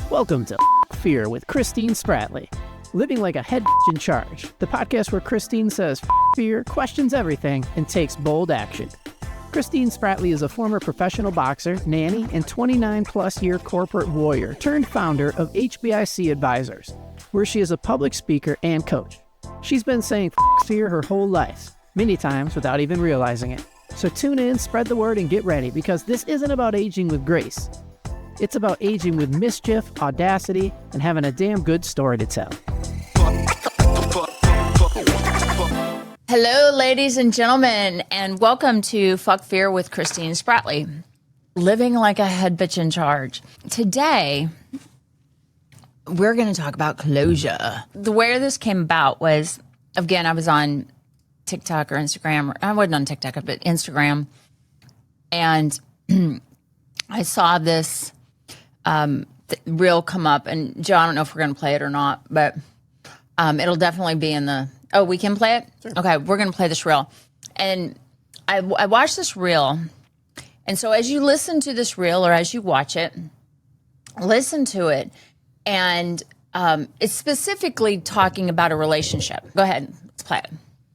Welcome to Fear with Christine Spratley. Living like a head in charge, the podcast where Christine says fear, questions everything, and takes bold action. Christine Spratley is a former professional boxer, nanny, and 29-plus year corporate warrior turned founder of HBIC Advisors, where she is a public speaker and coach. She's been saying fear her whole life, many times without even realizing it. So tune in, spread the word, and get ready, because this isn't about aging with grace. It's about aging with mischief, audacity, and having a damn good story to tell. Hello, ladies and gentlemen, and welcome to Fuck Fear with Christine Spratley. Living like a head bitch in charge. Today, we're going to talk about closure. The way this came about was, again, I was on TikTok or Instagram. I wasn't on TikTok, but Instagram. And I saw this reel come up. And Joe, I don't know if we're going to play it or not, but it'll definitely be in the... Oh, we can play it? Sure. Okay, we're going to play this reel. And I watched this reel. And so as you listen to this reel or as you watch it, listen to it. And it's specifically talking about a relationship. Go ahead, let's play it.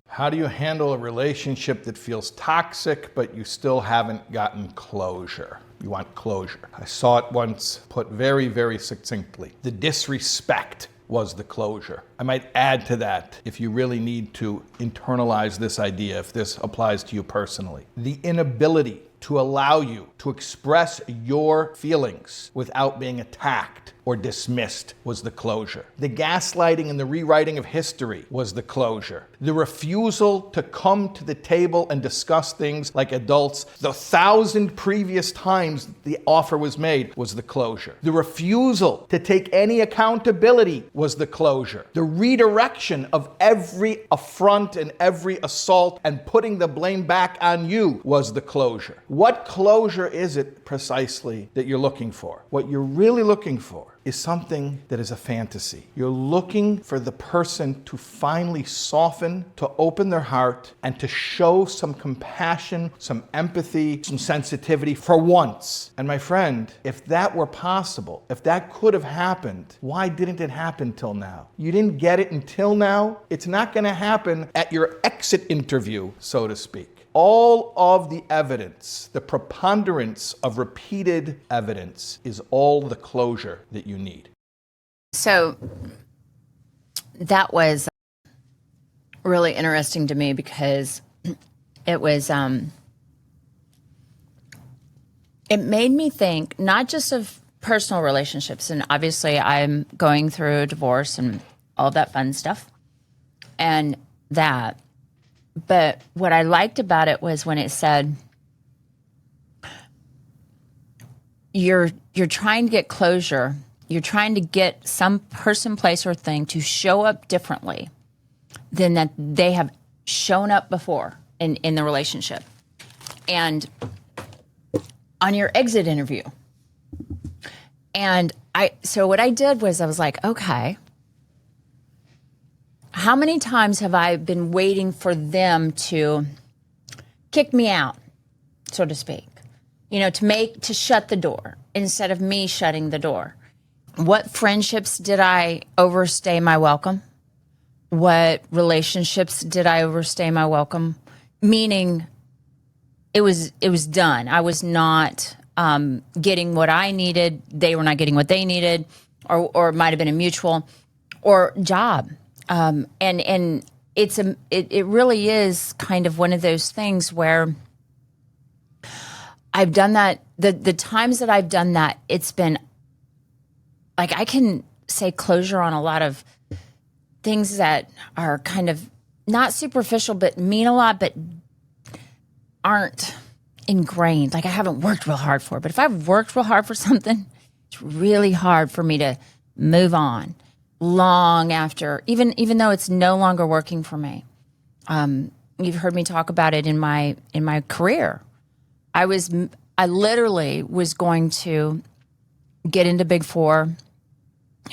How do you handle a relationship that feels toxic, but you still haven't gotten closure? You want closure. I saw it once put very, very succinctly. The disrespect was the closure. I might add to that, if you really need to internalize this idea, if this applies to you personally. The inability to allow you to express your feelings without being attacked or dismissed was the closure. The gaslighting and the rewriting of history was the closure. The refusal to come to the table and discuss things like adults the 1,000 previous times the offer was made was the closure. The refusal to take any accountability was the closure. The redirection of every affront and every assault and putting the blame back on you was the closure. What closure is it precisely that you're looking for? What you're really looking for is something that is a fantasy. You're looking for the person to finally soften, to open their heart, and to show some compassion, some empathy, some sensitivity for once. And my friend, if that were possible, if that could have happened, why didn't it happen till now? You didn't get it until now. It's not going to happen at your exit interview, so to speak. All of the evidence, the preponderance of repeated evidence, is all the closure that you need. So that was really interesting to me because it was, it made me think not just of personal relationships, and obviously I'm going through a divorce and all that fun stuff and that. But what I liked about it was when it said, you're trying to get closure. You're trying to get some person, place, or thing to show up differently than that they have shown up before in the relationship. And on your exit interview. And so what I did was I was like, okay, how many times have I been waiting for them to kick me out, so to speak? You know, to shut the door instead of me shutting the door. What friendships did I overstay my welcome? What relationships did I overstay my welcome? Meaning it was done. I was not getting what I needed. They were not getting what they needed, or it might have been a mutual or job. And it really is kind of one of those things where I've done that. The times that I've done that, it's been like, I can say closure on a lot of things that are kind of not superficial, but mean a lot, but aren't ingrained. Like I haven't worked real hard for it, but if I've worked real hard for something, it's really hard for me to move on. Long after, even though it's no longer working for me. You've heard me talk about it in my career. I literally was going to get into Big Four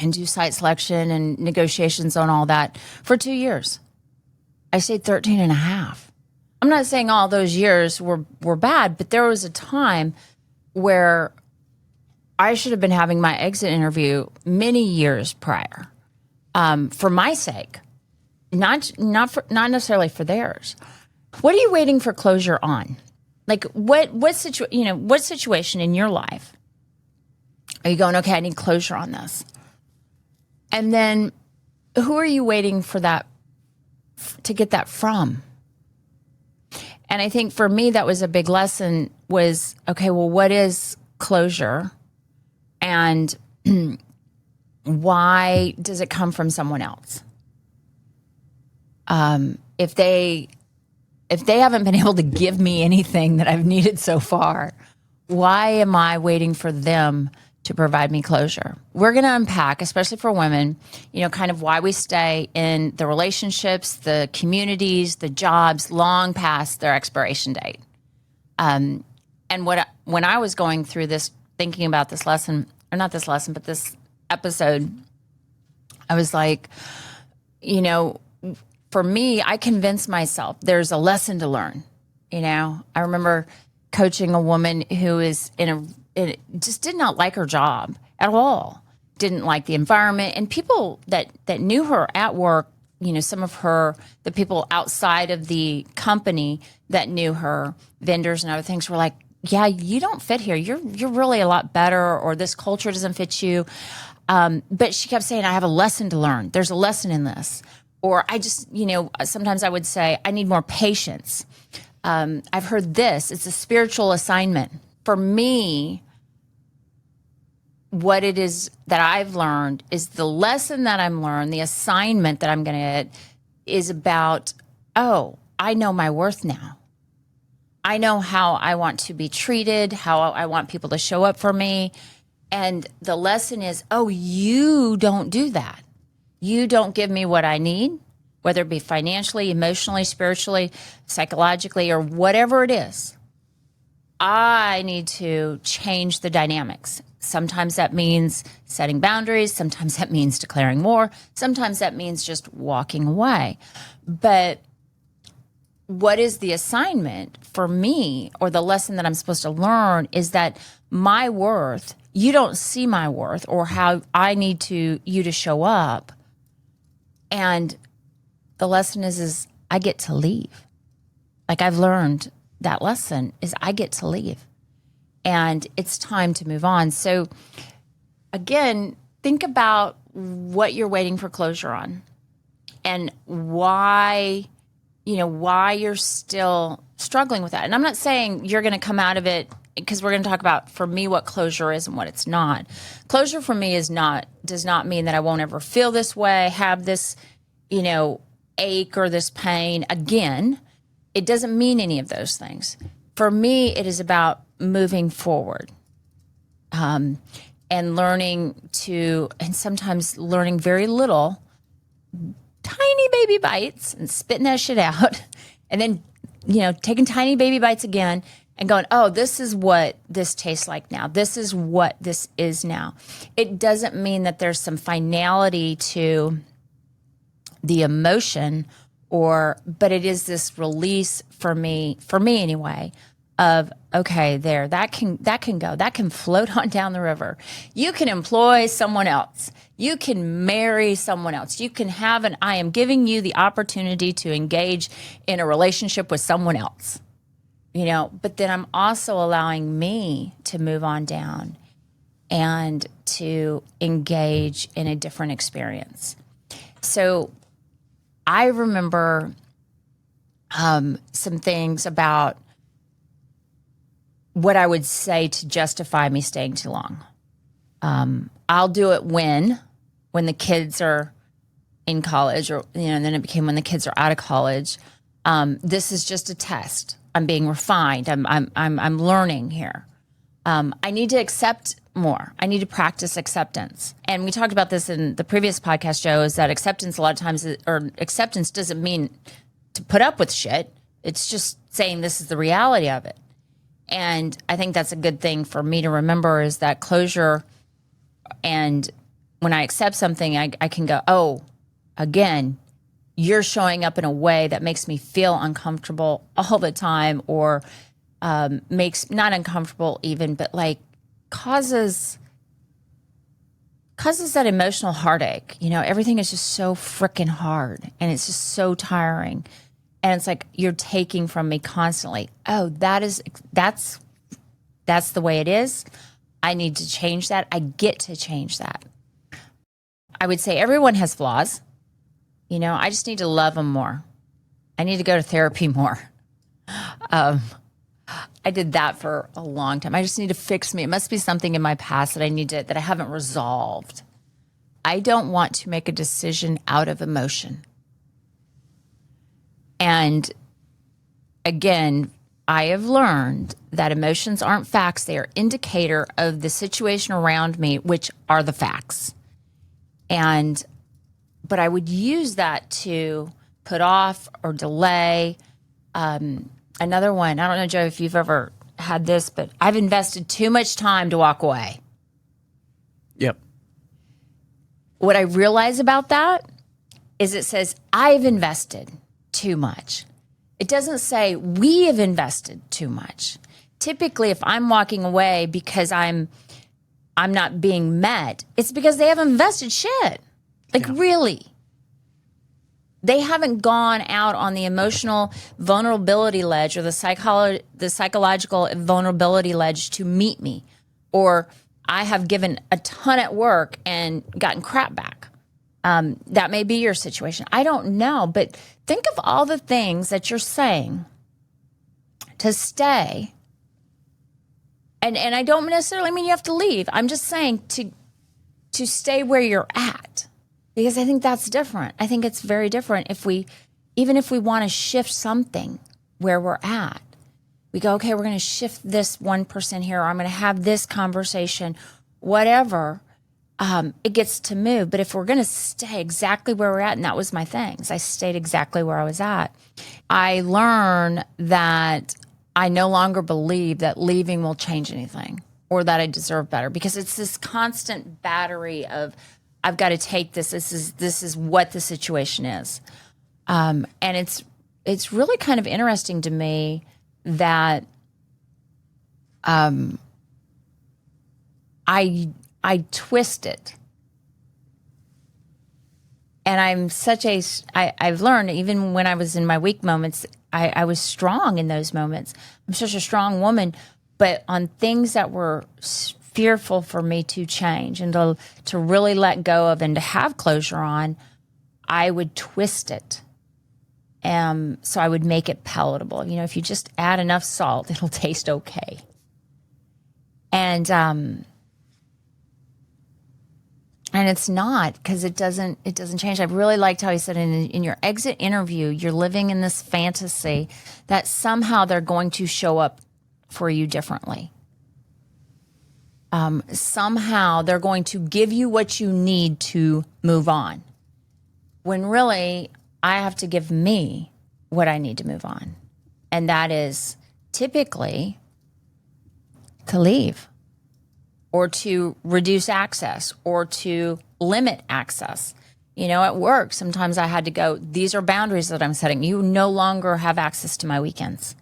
and do site selection and negotiations on all that for 2 years. I stayed 13 and a half. I'm not saying all those years were bad, but there was a time where I should have been having my exit interview many years prior, for my sake, not necessarily for theirs. What are you waiting for closure on? Like what situation in your life are you going, okay, I need closure on this? And then who are you waiting for that to get that from? And I think for me, that was a big lesson was, okay, well, what is closure? And why does it come from someone else? If they haven't been able to give me anything that I've needed so far, why am I waiting for them to provide me closure? We're going to unpack, especially for women, kind of why we stay in the relationships, the communities, the jobs long past their expiration date. And when I was going through this, thinking about this lesson, or not this lesson, but this episode, I was like, for me, I convinced myself there's a lesson to learn. I remember coaching a woman who is just did not like her job at all, didn't like the environment, and people that knew her at work, some of the people outside of the company that knew her, vendors and other things, were like, yeah, you don't fit here. You're really a lot better, or this culture doesn't fit you. But she kept saying, I have a lesson to learn. There's a lesson in this. Or I just, sometimes I would say, I need more patience. I've heard this. It's a spiritual assignment. For me, what it is that I've learned is the lesson that I'm learned, the assignment that I'm going to get is about, I know my worth now. I know how I want to be treated, how I want people to show up for me. And the lesson is, you don't do that. You don't give me what I need, whether it be financially, emotionally, spiritually, psychologically, or whatever it is. I need to change the dynamics. Sometimes that means setting boundaries. Sometimes that means declaring more. Sometimes that means just walking away. But what is the assignment for me, or the lesson that I'm supposed to learn, is that my worth, you don't see my worth or how I need you to show up. And the lesson is I get to leave. Like, I've learned that lesson is I get to leave. And it's time to move on. So again, think about what you're waiting for closure on, and why you're still struggling with that. And I'm not saying you're going to come out of it, because we're going to talk about, for me, what closure is and what it's not. Closure for me does not mean that I won't ever feel this way, have this, ache or this pain again. It doesn't mean any of those things. For me, it is about moving forward, and sometimes learning very little, tiny baby bites, and spitting that shit out, and then, taking tiny baby bites again and going, this is what this tastes like now. This is what this is now. It doesn't mean that there's some finality to the emotion, but it is this release for me anyway, of, okay, that can go, that can float on down the river. You can employ someone else. You can marry someone else. You can I am giving you the opportunity to engage in a relationship with someone else, but then I'm also allowing me to move on down and to engage in a different experience. So I remember some things about what I would say to justify me staying too long. I'll do it when the kids are in college, or and then it became when the kids are out of college. This is just a test. I'm being refined. I'm learning here. I need to accept more. I need to practice acceptance. And we talked about this in the previous podcast, Joe, is that acceptance a lot of times, or acceptance doesn't mean to put up with shit. It's just saying this is the reality of it. And I think that's a good thing for me to remember, is that closure. And when I accept something, I can go, again, you're showing up in a way that makes me feel uncomfortable all the time, or makes not uncomfortable even, but like causes causes that emotional heartache. You know, everything is just so freaking hard and it's just so tiring. And it's like you're taking from me constantly. Oh, that's the way it is. I need to change that. I get to change that. I would say everyone has flaws. You know, I just need to love them more. I need to go to therapy more. I did that for a long time. I just need to fix me. It must be something in my past that I haven't resolved. I don't want to make a decision out of emotion. And again, I have learned that emotions aren't facts. They are indicator of the situation around me, which are the facts. But I would use that to put off or delay. Another one, I don't know, Joe, if you've ever had this, but I've invested too much time to walk away. Yep. What I realize about that is it says, I've invested too much. It doesn't say we have invested too much. Typically, if I'm walking away because I'm not being met, it's because they haven't invested shit. Like, really. They haven't gone out on the emotional vulnerability ledge or the psychological vulnerability ledge to meet me. Or I have given a ton at work and gotten crap back. That may be your situation. I don't know. But think of all the things that you're saying to stay. And I don't necessarily mean you have to leave. I'm just saying to stay where you're at. Because I think that's different. I think it's very different even if we want to shift something where we're at. We go, okay, we're going to shift this 1% here, or I'm going to have this conversation, whatever, it gets to move. But if we're going to stay exactly where we're at, and that was my thing, is I stayed exactly where I was at. I learned that I no longer believe that leaving will change anything or that I deserve better, because it's this constant battery of, I've got to take this. This is what the situation is, and it's really kind of interesting to me that I twist it, and I've learned, even when I was in my weak moments, I was strong in those moments. I'm such a strong woman, but on things that were fearful for me to change and to really let go of and to have closure on, I would twist it. So I would make it palatable. You know, if you just add enough salt, it'll taste okay. And it's not, because it doesn't change. I really liked how he said in your exit interview, you're living in this fantasy that somehow they're going to show up for you differently. Somehow they're going to give you what you need to move on. When really, I have to give me what I need to move on. And that is typically to leave, or to reduce access, or to limit access. You know, at work, sometimes I had to go, these are boundaries that I'm setting. You no longer have access to my weekends.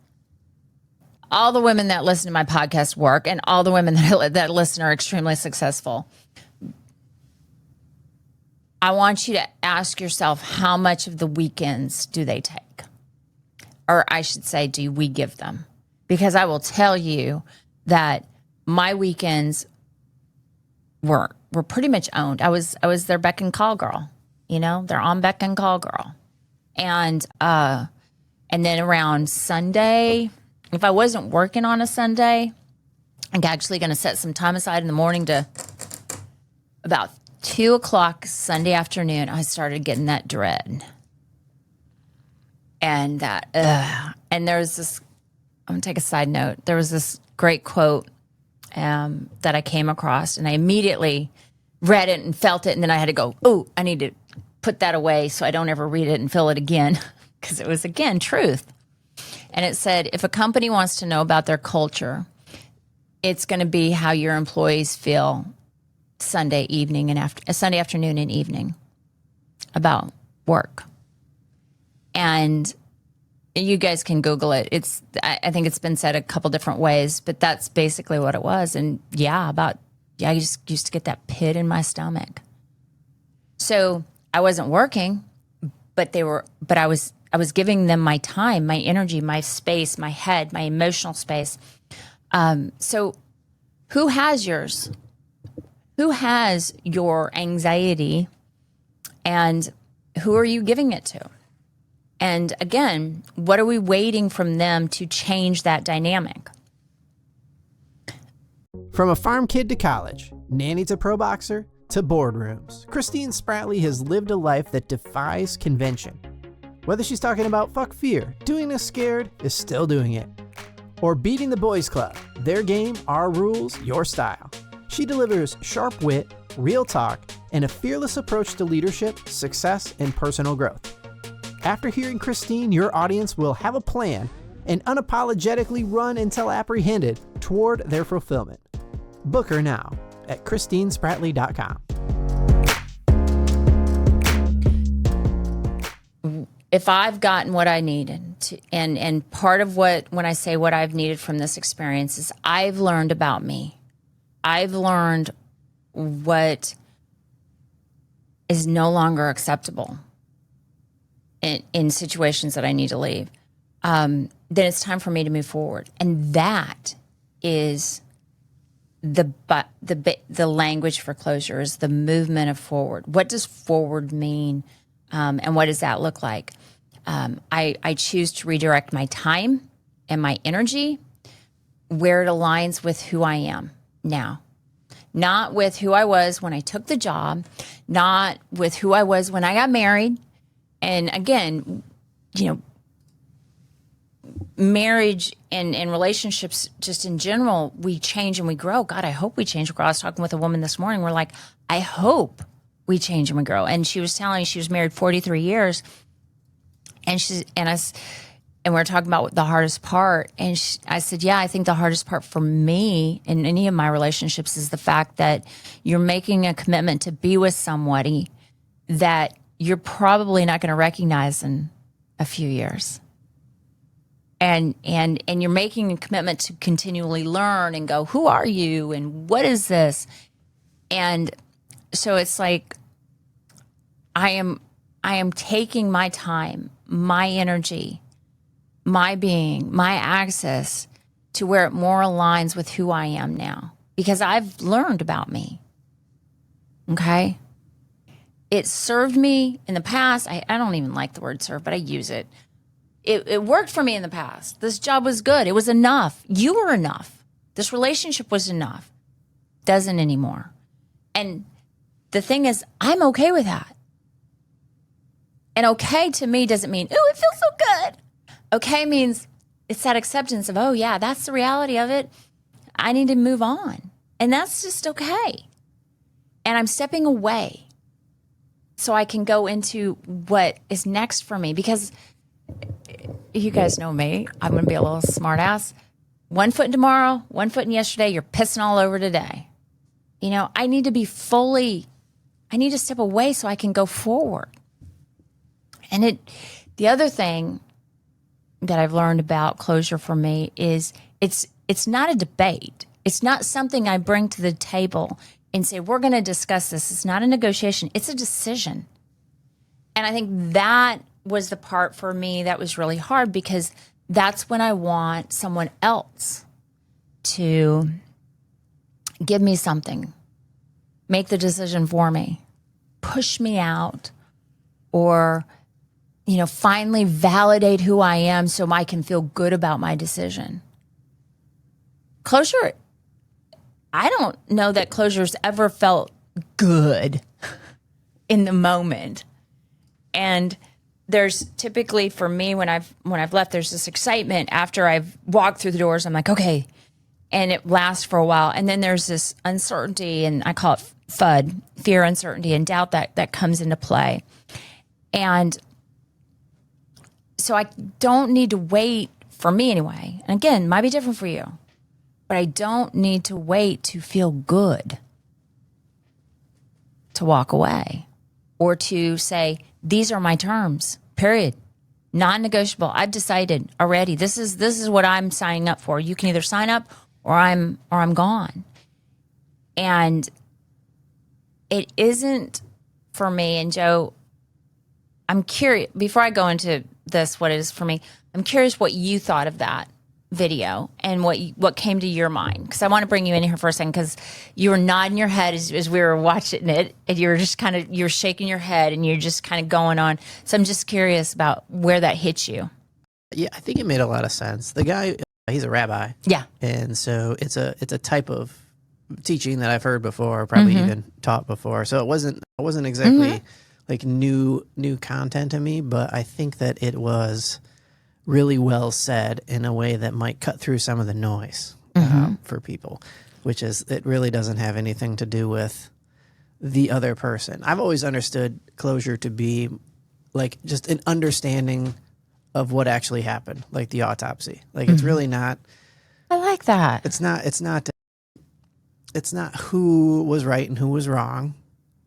All the women that listen to my podcast work, and all the women that listen are extremely successful. I want you to ask yourself, how much of the weekends do they take? Or I should say, do we give them? Because I will tell you that my weekends were pretty much owned. I was their beck and call girl. You know, they're on beck and call girl. And then around Sunday, if I wasn't working on a Sunday, I'm actually going to set some time aside in the morning to about 2:00 Sunday afternoon, I started getting that dread. And and there's this, I'm going to take a side note. There was this great quote that I came across, and I immediately read it and felt it. And then I had to go, oh, I need to put that away so I don't ever read it and feel it again, because it was, again, truth. And it said, if a company wants to know about their culture, it's going to be how your employees feel Sunday afternoon and evening about work. And you guys can Google it. I think it's been said a couple different ways, but that's basically what it was. And yeah, about I just used to get that pit in my stomach. So I wasn't working, but I was giving them my time, my energy, my space, my head, my emotional space. So who has yours? Who has your anxiety, and who are you giving it to? And again, what are we waiting from them to change that dynamic? From a farm kid to college, nanny to pro boxer to boardrooms, Christine Spratley has lived a life that defies convention. Whether she's talking about fuck fear, doing us scared is still doing it, or beating the boys club, their game, our rules, your style. She delivers sharp wit, real talk, and a fearless approach to leadership, success, and personal growth. After hearing Christine, your audience will have a plan and unapologetically run until apprehended toward their fulfillment. Book her now at christinespratley.com. If I've gotten what I needed to, and part of when I say what I've needed from this experience is I've learned about me. I've learned what is no longer acceptable in situations that I need to leave. Then it's time for me to move forward. And that is the language for closure, is the movement of forward. What does forward mean? And what does that look like? I choose to redirect my time and my energy where it aligns with who I am now. Not with who I was when I took the job, not with who I was when I got married. And again, marriage and relationships just in general, we change and we grow. God, I hope we change and grow. I was talking with a woman this morning. We're like, I hope we change and we grow. And she was telling me she was married 43 years. And we were talking about the hardest part. And I said, yeah, I think the hardest part for me in any of my relationships is the fact that you're making a commitment to be with somebody that you're probably not going to recognize in a few years. And you're making a commitment to continually learn and go, who are you? And what is this? And so it's like, I am taking my time, my energy, my being, my access to where it more aligns with who I am now, because I've learned about me. Okay. It served me in the past. I don't even like the word serve, but I use it. It worked for me in the past. This job was good. It was enough. You were enough. This relationship was enough. Doesn't anymore. And the thing is, I'm okay with that. And okay to me doesn't mean, ooh, it feels so good. Okay means it's that acceptance of, oh yeah, that's the reality of it. I need to move on. And that's just okay. And I'm stepping away so I can go into what is next for me, because you guys know me. I'm going to be a little smart ass. 1 foot in tomorrow, 1 foot in yesterday, you're pissing all over today. I need to be I need to step away so I can go forward. And the other thing that I've learned about closure for me is it's not a debate. It's not something I bring to the table and say, we're going to discuss this. It's not a negotiation. It's a decision. And I think that was the part for me that was really hard, because that's when I want someone else to give me something, make the decision for me, push me out, or finally validate who I am so I can feel good about my decision. Closure, I don't know that closure's ever felt good in the moment. And there's typically, for me, when I've left, there's this excitement after I've walked through the doors. I'm like, okay. And it lasts for a while. And then there's this uncertainty, and I call it FUD, fear, uncertainty, and doubt that comes into play. And so I don't need to wait, for me anyway. And again, might be different for you, but I don't need to wait to feel good to walk away, or to say, these are my terms, period. Non-negotiable. I've decided already. This is what I'm signing up for. You can either sign up or I'm gone. And it isn't for me. And Joe, I'm curious, before I go into this, what it is for me, I'm curious what you thought of that video and what came to your mind. Because I want to bring you in here for a second, because you were nodding your head as we were watching it, and you were just you're shaking your head and you're just kind of going on. So I'm just curious about where that hit you. Yeah, I think it made a lot of sense. The guy, he's a rabbi. Yeah. And so it's a type of teaching that I've heard before, probably even taught before. So it wasn't exactly like new content to me, but I think that it was really well said in a way that might cut through some of the noise for people, which is, it really doesn't have anything to do with the other person. I've always understood closure to be like just an understanding of what actually happened, like the autopsy. Like it's really not. I like that. It's not who was right and who was wrong,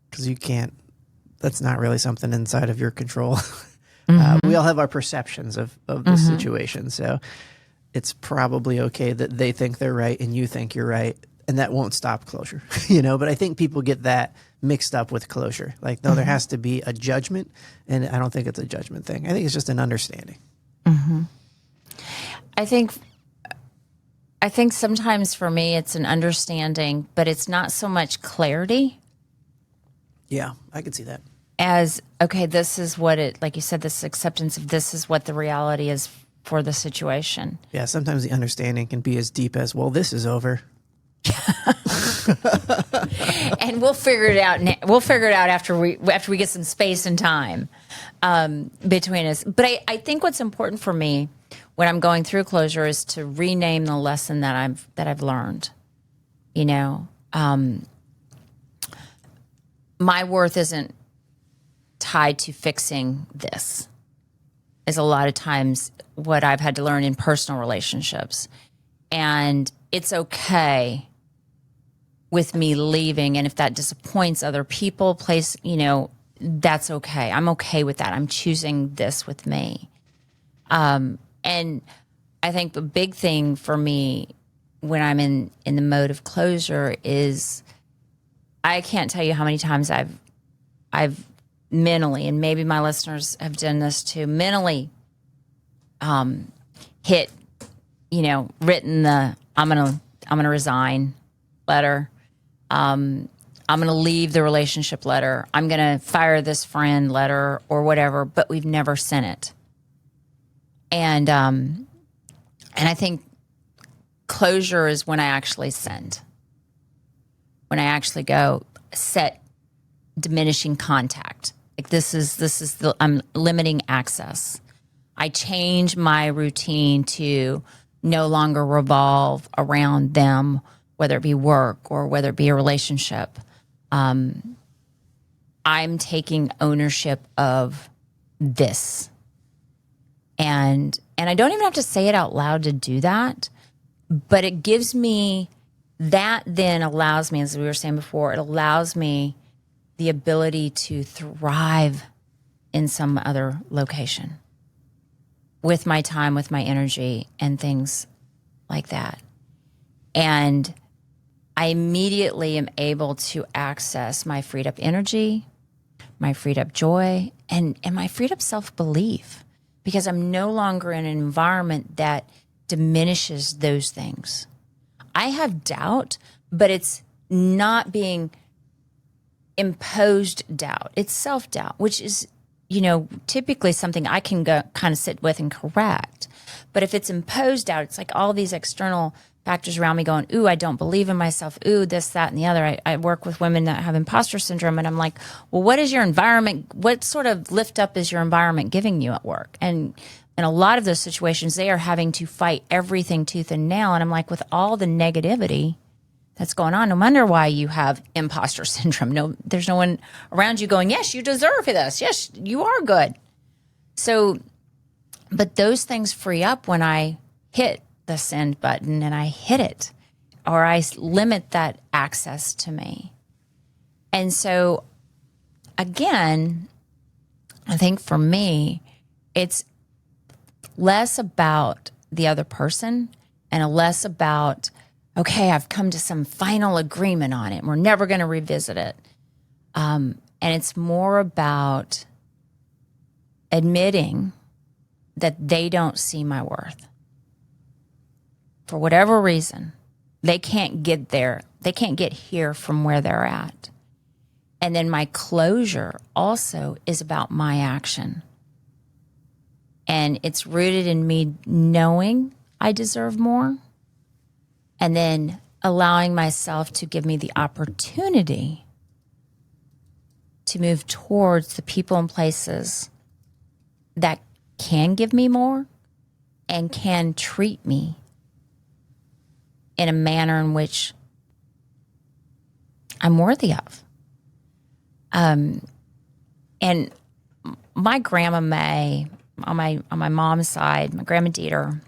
because you can't. That's not really something inside of your control. We all have our perceptions of the situation, so it's probably okay that they think they're right and you think you're right, and that won't stop closure, But I think people get that mixed up with closure. Like, no, there has to be a judgment, and I don't think it's a judgment thing. I think it's just an understanding. I think sometimes for me it's an understanding, but it's not so much clarity. Yeah, I can see that. As, okay, this is what it, like you said, this acceptance of this is what the reality is for the situation. Yeah, sometimes the understanding can be as deep as, well, this is over. And we'll figure it out. We'll figure it out after we get some space and time between us. But I think what's important for me when I'm going through closure is to rename the lesson that I've learned. My worth isn't tied to fixing this, is a lot of times what I've had to learn in personal relationships. And it's okay with me leaving. And if that disappoints other people, that's okay. I'm okay with that. I'm choosing this with me. And I think the big thing for me when I'm in the mode of closure is, I can't tell you how many times I've mentally, and maybe my listeners have done this too, mentally hit, written the I'm gonna resign letter. I'm gonna leave the relationship letter. I'm gonna fire this friend letter or whatever, but we've never sent it. And I think closure is when I actually send. When I actually go set diminishing contact. Like I'm limiting access. I change my routine to no longer revolve around them, whether it be work or whether it be a relationship. I'm taking ownership of this. And I don't even have to say it out loud to do that, but it gives me, that then allows me, as we were saying before, it allows me the ability to thrive in some other location with my time, with my energy, and things like that. And I immediately am able to access my freed up energy, my freed up joy, and my freed up self-belief, because I'm no longer in an environment that diminishes those things. I have doubt, but it's not being imposed doubt. It's self-doubt, which is, typically something I can go kind of sit with and correct. But if it's imposed doubt, it's like all these external factors around me going, ooh, I don't believe in myself. Ooh, this, that, and the other. I work with women that have imposter syndrome, and I'm like, well, what is your environment? What sort of lift up is your environment giving you at work? And in a lot of those situations, they are having to fight everything tooth and nail. And I'm like, with all the negativity that's going on, no wonder why you have imposter syndrome. No, there's no one around you going, yes, you deserve this. Yes, you are good. So, but those things free up when I hit the send button and I hit it, or I limit that access to me. And so, again, I think for me, it's less about the other person and less about okay, I've come to some final agreement on it. We're never going to revisit it. And it's more about admitting that they don't see my worth. For whatever reason, they can't get there. They can't get here from where they're at. And then my closure also is about my action. And it's rooted in me knowing I deserve more, and then allowing myself to give me the opportunity to move towards the people and places that can give me more and can treat me in a manner in which I'm worthy of. And my grandma May, on my mom's side, my grandma Dieter,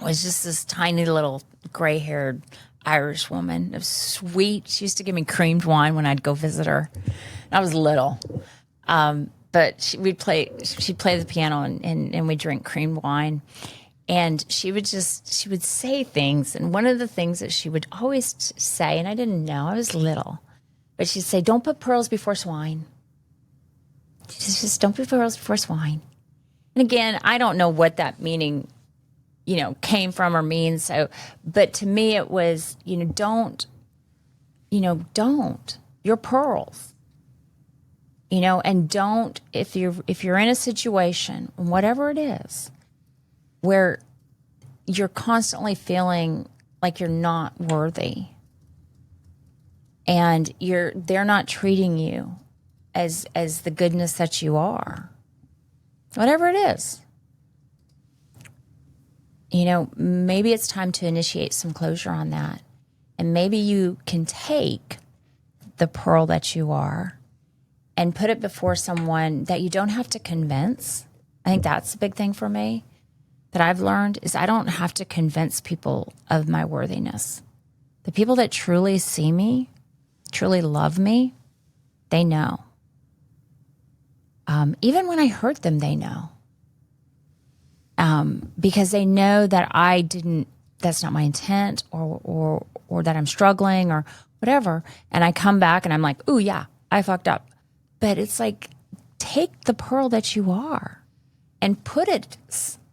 was just this tiny little gray-haired Irish woman. It was sweet. She used to give me creamed wine when I'd go visit her. I was little. But she'd play the piano and we'd drink creamed wine. And she would say things. And one of the things that she would always say, and I didn't know, I was little, but she'd say, don't put pearls before swine. Just don't put pearls before swine. And again, I don't know what that meaning, came from or means. So, but to me it was, don't, your pearls. And don't, if you're in a situation, whatever it is, where you're constantly feeling like you're not worthy and they're not treating you as the goodness that you are, whatever it is, maybe it's time to initiate some closure on that. And maybe you can take the pearl that you are and put it before someone that you don't have to convince. I think that's a big thing for me that I've learned is I don't have to convince people of my worthiness. The people that truly see me, truly love me, they know. Even when I hurt them, they know. Because they know that that's not my intent or that I'm struggling or whatever. And I come back and I'm like, ooh, yeah, I fucked up. But it's like, take the pearl that you are and put it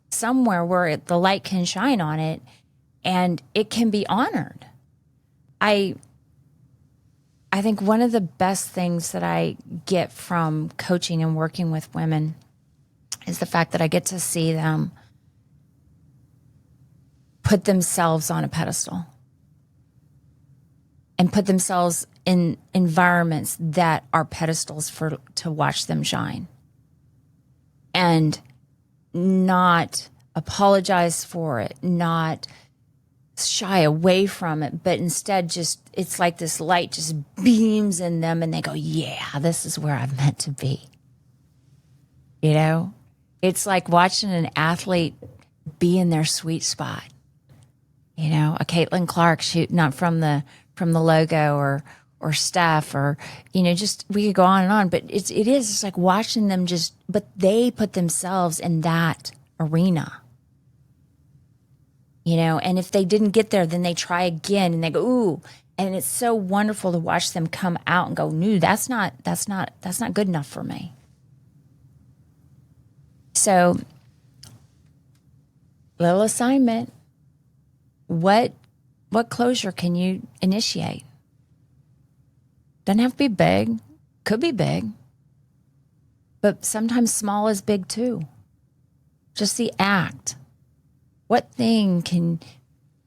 somewhere where the light can shine on it and it can be honored. I think one of the best things that I get from coaching and working with women is the fact that I get to see them put themselves on a pedestal and put themselves in environments that are pedestals to watch them shine and not apologize for it, not shy away from it, but instead it's like this light just beams in them and they go, yeah, this is where I'm meant to be. It's like watching an athlete be in their sweet spot. A Caitlin Clark shooting up from the logo or Steph or, just we could go on and on, but it's like watching them but they put themselves in that arena, and if they didn't get there, then they try again and they go, ooh, and it's so wonderful to watch them come out and go, no, that's not good enough for me. So, little assignment. What closure can you initiate? Doesn't have to be big. Could be big. But sometimes small is big too. Just the act. What thing can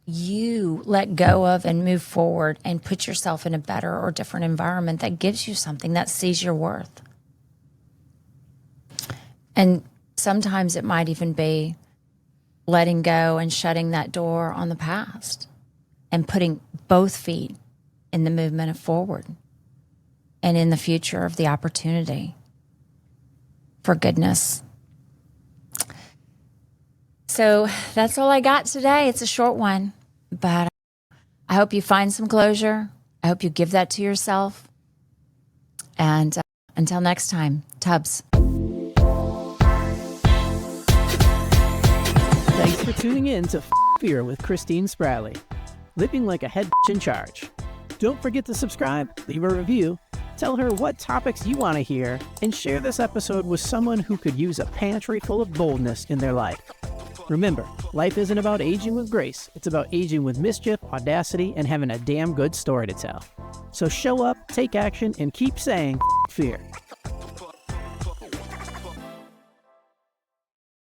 you let go of and move forward and put yourself in a better or different environment that gives you something that sees your worth? And sometimes it might even be letting go and shutting that door on the past and putting both feet in the movement of forward and in the future of the opportunity for goodness. So that's all I got today. It's a short one, but I hope you find some closure. I hope you give that to yourself. And until next time, Tubbs. Thanks for tuning in to Fear with Christine Spratly. living like a head in charge. Don't forget to subscribe, leave a review, tell her what topics you want to hear, and share this episode with someone who could use a pantry full of boldness in their life. Remember, life isn't about aging with grace. It's about aging with mischief, audacity, and having a damn good story to tell. So show up, take action, and keep saying fear.